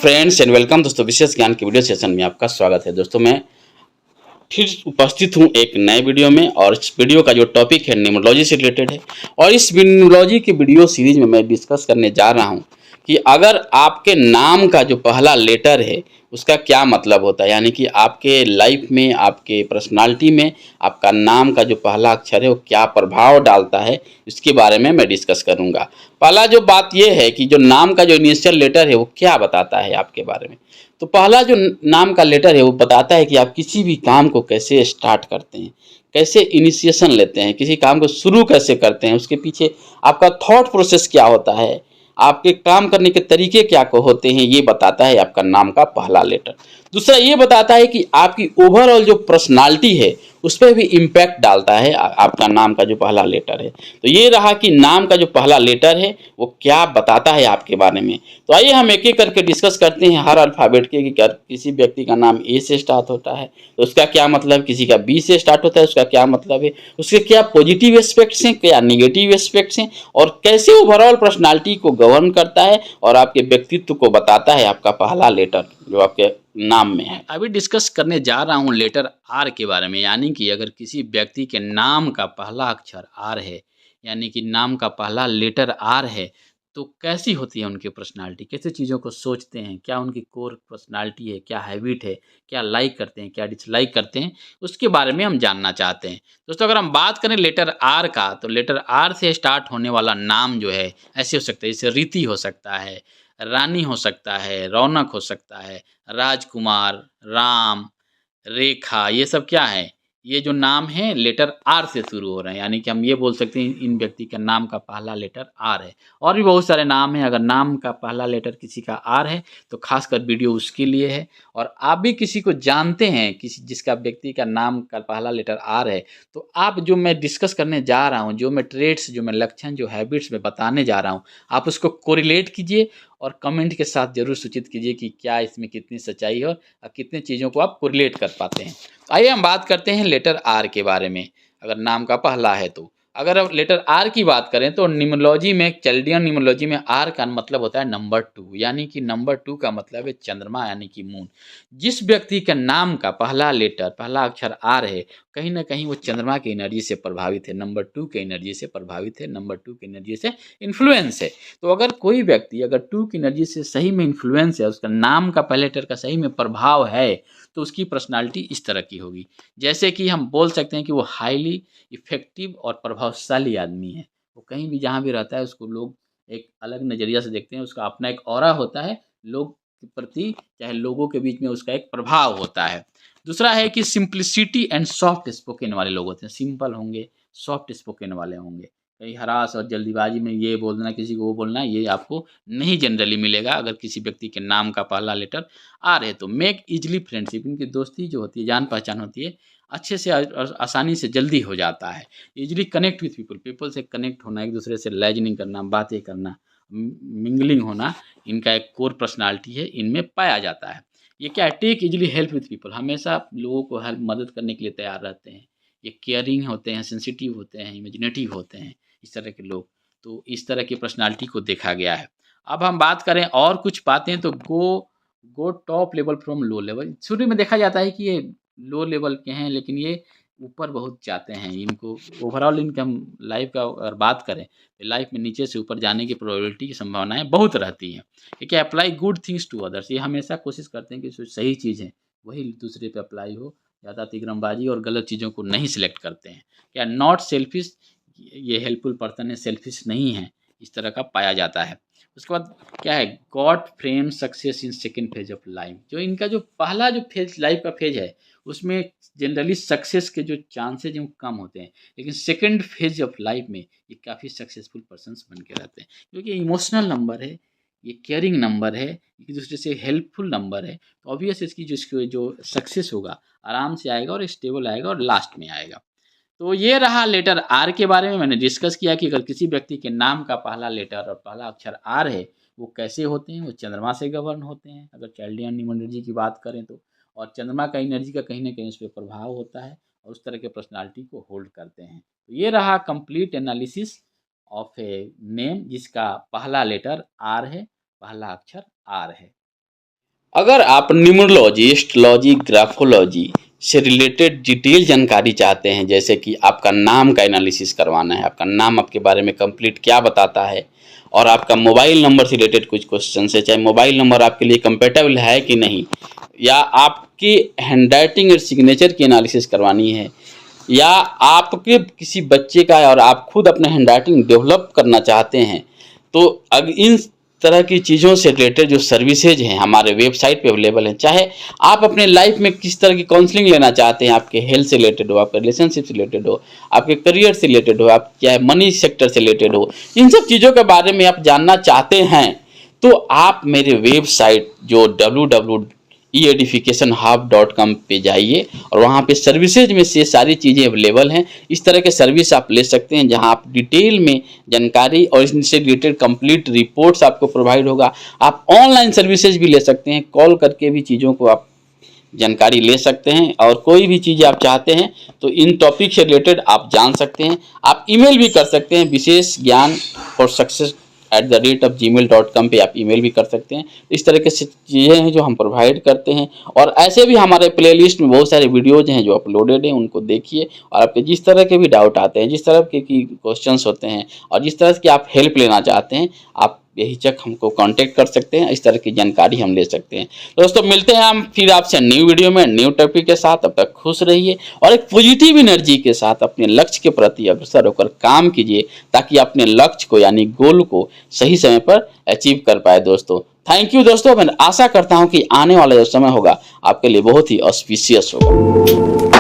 Friends and welcome दोस्तों, विशेष ज्ञान के वीडियो सेशन में आपका स्वागत है। दोस्तों मैं फिर उपस्थित हूँ एक नए वीडियो में, और इस वीडियो का जो टॉपिक है न्यूमरोलॉजी से रिलेटेड है। और इस न्यूमरोलॉजी के वीडियो सीरीज में मैं डिस्कस करने जा रहा हूँ कि अगर आपके नाम का जो पहला लेटर है उसका क्या मतलब होता है, यानी कि आपके लाइफ में, आपके पर्सनालिटी में आपका नाम का जो पहला अक्षर है वो क्या प्रभाव डालता है, इसके बारे में मैं डिस्कस करूँगा। पहला जो बात यह है कि जो नाम का जो इनिशियल लेटर है वो क्या बताता है आपके बारे में। तो पहला जो नाम का लेटर है वो बताता है कि आप किसी भी काम को कैसे स्टार्ट करते हैं, कैसे इनिशिएशन लेते हैं, किसी काम को शुरू कैसे करते हैं, उसके पीछे आपका थॉट प्रोसेस क्या होता है, आपके काम करने के तरीके क्या को होते हैं, ये बताता है आपका नाम का पहला लेटर। दूसरा ये बताता है कि आपकी ओवरऑल जो पर्सनालिटी है उस पर भी इम्पैक्ट डालता है आपका नाम का जो पहला लेटर है। तो ये रहा कि नाम का जो पहला लेटर है वो क्या बताता है आपके बारे में। तो आइए हम एक एक करके डिस्कस करते हैं हर अल्फ़ाबेट के कि किसी व्यक्ति का नाम ए से स्टार्ट होता है तो उसका क्या मतलब, किसी का बी से स्टार्ट होता है उसका क्या मतलब है, उसके क्या पॉजिटिव एस्पेक्ट्स हैं, क्या नेगेटिव एस्पेक्ट्स हैं, और कैसे ओवरऑल पर्सनालिटी को गवर्न करता है और आपके व्यक्तित्व को बताता है आपका पहला लेटर जो आपके नाम में है। अभी डिस्कस करने जा रहा हूँ लेटर आर के बारे में, यानी कि अगर किसी व्यक्ति के नाम का पहला अक्षर आर है, यानी कि नाम का पहला लेटर आर है, तो कैसी होती है उनकी पर्सनालिटी, कैसे चीज़ों को सोचते हैं, क्या उनकी कोर पर्सनालिटी है, क्या हैबिट है, क्या लाइक करते हैं, क्या डिसलाइक करते हैं, उसके बारे में हम जानना चाहते हैं। दोस्तों अगर हम बात करें लेटर आर का, तो लेटर आर से स्टार्ट होने वाला नाम जो है ऐसे हो सकता है, जैसे रीति हो सकता है, रानी हो सकता है, रौनक हो सकता है, राजकुमार, राम, रेखा, ये सब क्या है, ये जो नाम है लेटर आर से शुरू हो रहे हैं, यानी कि हम ये बोल सकते हैं इन व्यक्ति का नाम का पहला लेटर आर है। और भी बहुत सारे नाम हैं, अगर नाम का पहला लेटर किसी का आर है तो खासकर वीडियो उसके लिए है। और आप भी किसी को जानते हैं, किसी जिसका व्यक्ति का नाम का पहला लेटर आर है, तो आप जो मैं डिस्कस करने जा रहा हूँ, जो मैं ट्रेड्स, जो मैं लक्षण, जो हैबिट्स में बताने जा रहा हूँ, आप उसको कोरिलेट कीजिए और कमेंट के साथ ज़रूर सूचित कीजिए कि क्या इसमें कितनी सच्चाई है और कितने चीज़ों को आप कोरिलेट कर पाते हैं। तो आइए हम बात करते हैं लेटर आर के बारे में। अगर नाम का पहला है तो अगर अब लेटर आर की बात करें तो न्यूमरोलॉजी में, चैल्डियन न्यूमरोलॉजी में आर का मतलब होता है नंबर 2, यानी कि नंबर 2 का मतलब है चंद्रमा, यानी कि मून। जिस व्यक्ति का नाम का पहला लेटर, पहला अक्षर आर है, कहीं ना कहीं वो चंद्रमा की एनर्जी से प्रभावित है, नंबर 2 की एनर्जी से प्रभावित है, नंबर 2 की एनर्जी से इन्फ्लुएंस है। तो अगर कोई व्यक्ति अगर 2 की एनर्जी से सही में इन्फ्लुएंस है, उसका नाम का पहले लेटर का सही में प्रभाव है, तो उसकी पर्सनालिटी इस तरह की होगी। जैसे कि हम बोल सकते हैं कि वो हाईली इफ़ेक्टिव और प्रभावशाली आदमी है। वो कहीं भी जहाँ भी रहता है उसको लोग एक अलग नज़रिया से देखते हैं, उसका अपना एक ऑरा होता है लोग के प्रति, चाहे लोगों के बीच में उसका एक प्रभाव होता है। दूसरा है कि सिंप्लिसिटी एंड सॉफ्ट स्पोकन वाले लोग होते हैं, सिंपल होंगे, सॉफ्ट स्पोकन वाले होंगे। कहीं हरास और जल्दीबाजी में ये बोलना, किसी को वो बोलना, ये आपको नहीं जनरली मिलेगा अगर किसी व्यक्ति के नाम का पहला लेटर आ रहे। तो मेक इजली फ्रेंडशिप, इनकी दोस्ती जो होती है, जान पहचान होती है, अच्छे से आसानी से जल्दी हो जाता है। Easily connect with people, people से कनेक्ट होना, एक दूसरे से लैजनिंग करना, बातें करना, मिंगलिंग होना, इनका एक कोर पर्सनालिटी है, इनमें पाया जाता है। ये क्या है, take easily help with people, हमेशा लोगों को हेल्प, मदद करने के लिए तैयार रहते हैं। ये केयरिंग होते हैं, सेंसिटिव होते हैं, इमेजिनेटिव होते हैं, इस तरह के लोग। तो इस तरह की पर्सनालिटी को देखा गया है। अब हम बात करें और कुछ बातें, तो go top level from low level, शुरू में देखा जाता है कि ये लो लेवल के हैं, लेकिन ये ऊपर बहुत जाते हैं। इनको ओवरऑल इनकम लाइफ का अगर बात करें तो लाइफ में नीचे से ऊपर जाने की प्रोबेबिलिटी की संभावनाएं बहुत रहती हैं। ठीक है, apply good things to others, ये हमेशा कोशिश करते हैं कि जो सही चीज़ है वही दूसरे पे अप्लाई हो, ज़्यादा तिकड़मबाजी और गलत चीज़ों को नहीं सिलेक्ट करते हैं। क्या नॉट सेल्फिश, ये हेल्पफुल पर्सन है, सेल्फिश नहीं है, इस तरह का पाया जाता है। उसके बाद क्या है, God frame success in second phase of life, जो इनका जो पहला जो फेज, लाइफ का फेज है, उसमें जनरली सक्सेस के जो चांसेज हैं वो कम होते हैं, लेकिन सेकेंड फेज ऑफ लाइफ में ये काफ़ी सक्सेसफुल पर्सन्स बन के रहते हैं, क्योंकि इमोशनल नंबर है, ये केयरिंग नंबर है, एक दूसरे से हेल्पफुल नंबर है। तो ऑब्वियस इसकी जो सक्सेस होगा आराम से आएगा और स्टेबल आएगा और लास्ट में आएगा। तो ये रहा लेटर आर के बारे में, मैंने डिस्कस किया कि अगर किसी व्यक्ति के नाम का पहला लेटर और पहला अक्षर आर है, वो कैसे होते हैं, वो चंद्रमा से गवर्न होते हैं अगर चाइल्डियन न्यूमरोलॉजी की बात करें तो। और चंद्रमा का एनर्जी का कहीं ना कहीं उस पर प्रभाव होता है और उस तरह के पर्सनालिटी को होल्ड करते हैं। तो ये रहा complete analysis of a name जिसका पहला लेटर आर है, पहला अक्षर आर है। अगर आप न्यूमरोलॉजी, एस्ट्रोलॉजी, ग्राफोलॉजी से रिलेटेड डिटेल जानकारी चाहते हैं, जैसे कि आपका नाम का एनालिसिस करवाना है, आपका नाम आपके बारे में कंप्लीट क्या बताता है, और आपका मोबाइल नंबर से रिलेटेड कुछ क्वेश्चन है, चाहे मोबाइल नंबर आपके लिए कंपेटेबल है कि नहीं, या आपकी हैंडराइटिंग और सिग्नेचर की एनालिसिस करवानी है, या आपके किसी बच्चे का और आप खुद अपने हैंडराइटिंग डेवलप करना चाहते हैं, तो अगर इन तरह की चीज़ों से रिलेटेड जो सर्विसेज हैं हमारे वेबसाइट पे अवेलेबल हैं। चाहे आप अपने लाइफ में किस तरह की काउंसलिंग लेना चाहते हैं, आपके हेल्थ से रिलेटेड हो, आपके रिलेशनशिप से रिलेटेड हो, आपके करियर से रिलेटेड हो, आप चाहे मनी सेक्टर से रिलेटेड हो, इन सब चीज़ों के बारे में आप जानना चाहते हैं, तो आप मेरे वेबसाइट जो www.eeducationhub.com पे जाइए और वहाँ पे सर्विसेज में से सारी चीज़ें अवेलेबल हैं। इस तरह के सर्विस आप ले सकते हैं जहाँ आप डिटेल में जानकारी और इससे रिलेटेड कंप्लीट रिपोर्ट्स आपको प्रोवाइड होगा। आप ऑनलाइन सर्विसेज भी ले सकते हैं, कॉल करके भी चीज़ों को आप जानकारी ले सकते हैं, और कोई भी चीज़ आप चाहते हैं तो इन टॉपिक से रिलेटेड आप जान सकते हैं। आप ईमेल भी कर सकते हैं, विशेष ज्ञान फॉर सक्सेस @gmail.com पे आप ईमेल भी कर सकते हैं। इस तरह की चीज़ें हैं जो हम प्रोवाइड करते हैं, और ऐसे भी हमारे प्लेलिस्ट में बहुत सारे वीडियोज़ हैं जो अपलोडेड हैं, उनको देखिए और आपके जिस तरह के भी डाउट आते हैं, जिस तरह के क्वेश्चंस होते हैं और जिस तरह की आप हेल्प लेना चाहते हैं, आप बेहिचक हमको कांटेक्ट कर सकते हैं। इस तरह की जानकारी हम ले सकते हैं। दोस्तों मिलते हैं हम फिर आपसे न्यू वीडियो में न्यू टॉपिक के साथ। अब तक खुश रहिए और एक पॉजिटिव एनर्जी के साथ अपने लक्ष्य के प्रति अग्रसर होकर काम कीजिए, ताकि अपने लक्ष्य को यानी गोल को सही समय पर अचीव कर पाए। दोस्तों थैंक यू दोस्तों। मैं आशा करता हूँ कि आने वाला जो समय होगा आपके लिए बहुत ही ऑस्पिशियस होगा।